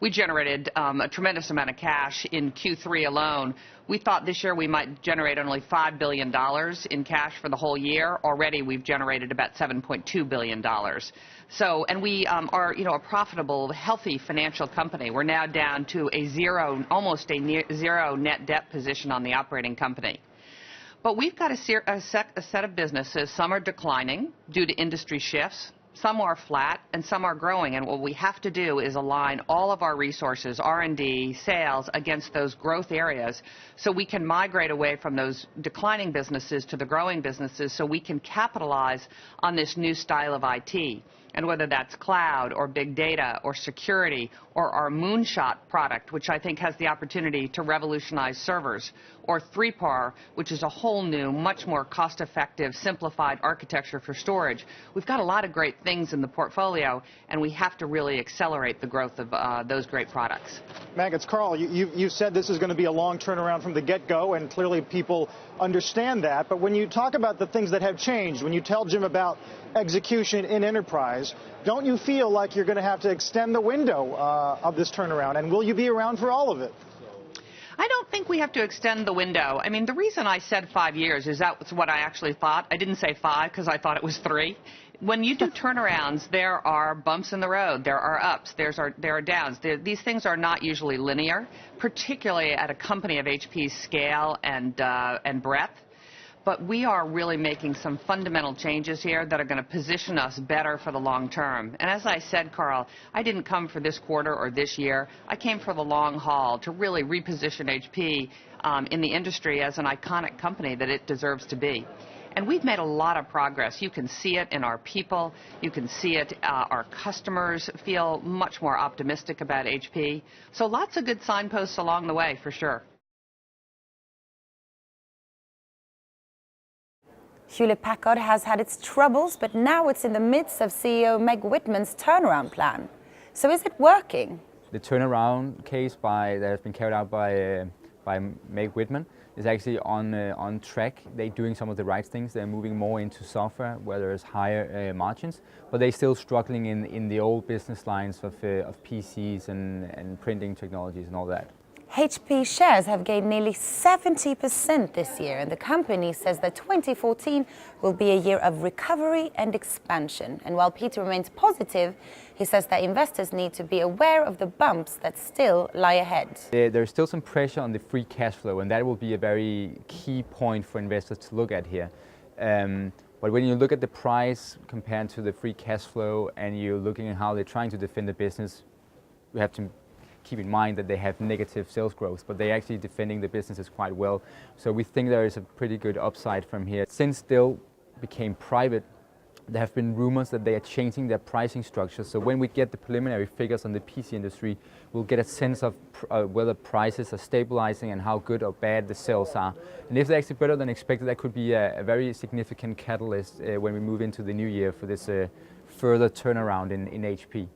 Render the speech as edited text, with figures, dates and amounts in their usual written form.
We generated a tremendous amount of cash in Q3 alone. We thought this year we might generate only $5 billion in cash for the whole year. Already we've generated about $7.2 billion. So, and we are, a profitable, healthy financial company. We're now down to almost a zero net debt position on the operating company. But we've got a set of businesses. Some are declining due to industry shifts. Some are flat, and some are growing, and what we have to do is align all of our resources, R&D, sales, against those growth areas so we can migrate away from those declining businesses to the growing businesses so we can capitalize on this new style of IT. And whether that's cloud or big data or security or our Moonshot product, which I think has the opportunity to revolutionize servers, or 3PAR, which is a whole new, much more cost-effective, simplified architecture for storage. We've got a lot of great things in the portfolio, and we have to really accelerate the growth of those great products. Meg, it's Carl. You said this is going to be a long turnaround from the get-go, and clearly people understand that. But when you talk about the things that have changed, when you tell Jim about execution in enterprise, don't you feel like you're going to have to extend the window of this turnaround? And will you be around for all of it? I don't think we have to extend the window. I mean, the reason I said 5 years is that's what I actually thought. I didn't say 5 because I thought it was 3. When you do turnarounds, there are bumps in the road. There are ups. There are downs. These things are not usually linear, particularly at a company of HP's scale and breadth. But we are really making some fundamental changes here that are going to position us better for the long term. And as I said, Carl, I didn't come for this quarter or this year. I came for the long haul to really reposition HP in the industry as an iconic company that it deserves to be. And we've made a lot of progress. You can see it in our people. You can see it. Our customers feel much more optimistic about HP. So lots of good signposts along the way, for sure. Hewlett-Packard has had its troubles, but now it's in the midst of CEO Meg Whitman's turnaround plan. So is it working? The turnaround case that has been carried out by Meg Whitman is actually on track. They're doing some of the right things. They're moving more into software where there's higher margins, but they're still struggling in the old business lines of PCs and printing technologies and all that. HP shares have gained nearly 70% this year, and the company says that 2014 will be a year of recovery and expansion. And while Peter remains positive, he says that investors need to be aware of the bumps that still lie ahead. There's still some pressure on the free cash flow, and that will be a very key point for investors to look at here. But when you look at the price compared to the free cash flow, and you're looking at how they're trying to defend the business, we have to keep in mind that they have negative sales growth, but they're actually defending the businesses quite well. So we think there is a pretty good upside from here. Since Dell became private, there have been rumors that they are changing their pricing structure. So when we get the preliminary figures on the PC industry, we'll get a sense of whether prices are stabilizing and how good or bad the sales are. And if they're actually better than expected, that could be a very significant catalyst when we move into the new year for this further turnaround in HP.